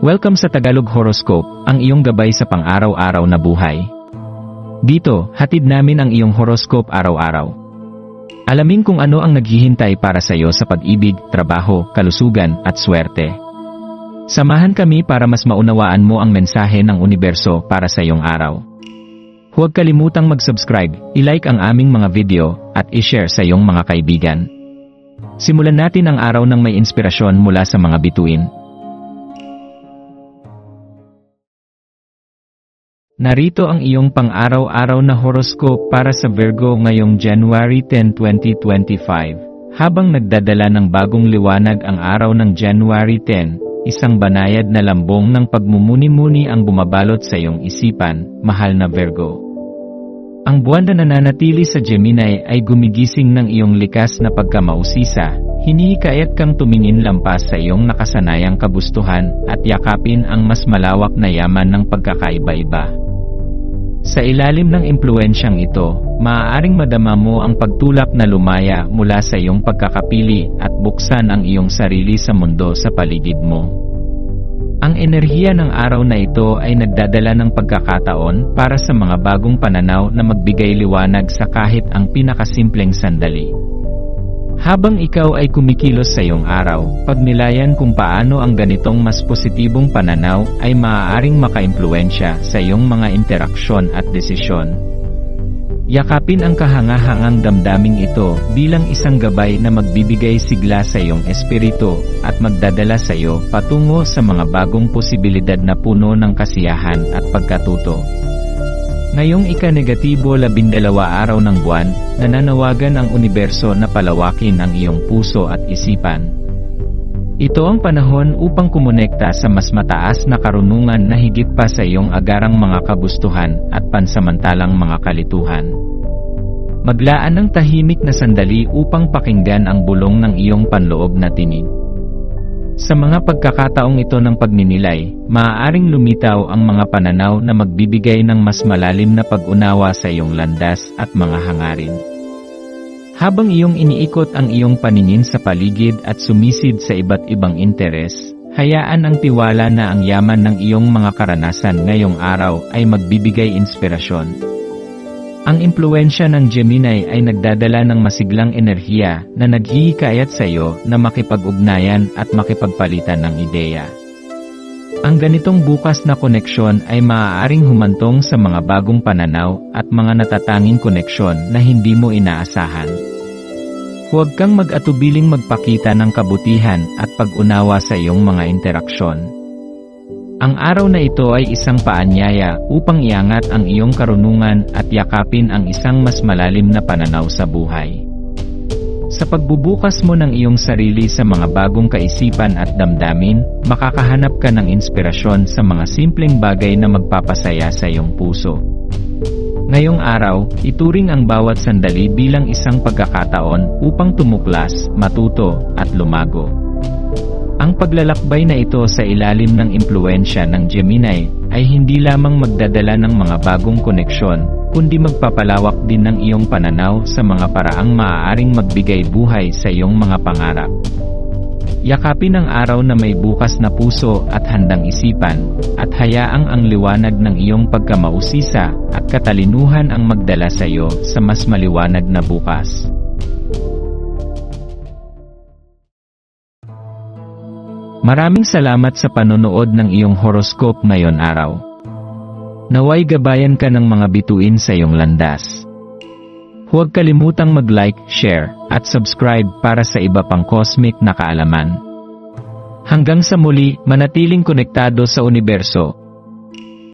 Welcome sa Tagalog Horoscope, ang iyong gabay sa pang-araw-araw na buhay. Dito, hatid namin ang iyong horoscope araw-araw. Alamin kung ano ang naghihintay para sa iyo sa pag-ibig, trabaho, kalusugan, at swerte. Samahan kami para mas maunawaan mo ang mensahe ng universo para sa iyong araw. Huwag kalimutang mag-subscribe, i-like ang aming mga video, at i-share sa iyong mga kaibigan. Simulan natin ang araw ng may inspirasyon mula sa mga bituin. Narito ang iyong pang-araw-araw na horoscope para sa Virgo ngayong January 10, 2025. Habang nagdadala ng bagong liwanag ang araw ng January 10, isang banayad na lambong ng pagmumuni-muni ang bumabalot sa iyong isipan, mahal na Virgo. Ang buwan na nananatili sa Gemini ay gumigising ng iyong likas na pagkamausisa, hinihikayat kang tumingin lampas sa iyong nakasanayang kagustuhan at yakapin ang mas malawak na yaman ng pagkakaiba-iba. Sa ilalim ng impluensyang ito, maaaring madama mo ang pagtulak na lumaya mula sa iyong pagkakapili at buksan ang iyong sarili sa mundo sa paligid mo. Ang enerhiya ng araw na ito ay nagdadala ng pagkakataon para sa mga bagong pananaw na magbigay liwanag sa kahit ang pinakasimpleng sandali. Habang ikaw ay kumikilos sa iyong araw, pagnilayan kung paano ang ganitong mas positibong pananaw ay maaaring makaimpluwensya sa iyong mga interaksyon at desisyon. Yakapin ang kahangahangang damdaming ito bilang isang gabay na magbibigay sigla sa iyong espiritu at magdadala sa iyo patungo sa mga bagong posibilidad na puno ng kasiyahan at pagkatuto. Ngayong ika-negatibo 12 araw ng buwan, nananawagan ang universo na palawakin ang iyong puso at isipan. Ito ang panahon upang kumonekta sa mas mataas na karunungan na higit pa sa iyong agarang mga kagustuhan at pansamantalang mga kalituhan. Maglaan ng tahimik na sandali upang pakinggan ang bulong ng iyong panloob na tinig. Sa mga pagkakataong ito ng pagninilay, maaaring lumitaw ang mga pananaw na magbibigay ng mas malalim na pag-unawa sa iyong landas at mga hangarin. Habang iyong iniikot ang iyong paningin sa paligid at sumisid sa iba't ibang interes, hayaan ang tiwala na ang yaman ng iyong mga karanasan ngayong araw ay magbibigay inspirasyon. Ang impluwensya ng Gemini ay nagdadala ng masiglang enerhiya na naghihikayat sa iyo na makipag-ugnayan at makipagpalitan ng ideya. Ang ganitong bukas na koneksyon ay maaaring humantong sa mga bagong pananaw at mga natatanging koneksyon na hindi mo inaasahan. Huwag kang mag-atubiling magpakita ng kabutihan at pag-unawa sa iyong mga interaksyon. Ang araw na ito ay isang paanyaya upang iangat ang iyong karunungan at yakapin ang isang mas malalim na pananaw sa buhay. Sa pagbubukas mo ng iyong sarili sa mga bagong kaisipan at damdamin, makakahanap ka ng inspirasyon sa mga simpleng bagay na magpapasaya sa iyong puso. Ngayong araw, ituring ang bawat sandali bilang isang pagkakataon upang tumuklas, matuto, at lumago. Ang paglalakbay na ito sa ilalim ng impluwensya ng Gemini ay hindi lamang magdadala ng mga bagong koneksyon, kundi magpapalawak din ng iyong pananaw sa mga paraang maaaring magbigay buhay sa iyong mga pangarap. Yakapin ang araw na may bukas na puso at handang isipan, at hayaang ang liwanag ng iyong pagkamausisa at katalinuhan ang magdala sa iyo sa mas maliwanag na bukas. Maraming salamat sa panonood ng iyong horoscope ngayon araw. Naway gabayan ka ng mga bituin sa iyong landas. Huwag kalimutang mag-like, share, at subscribe para sa iba pang cosmic na kaalaman. Hanggang sa muli, manatiling konektado sa universo.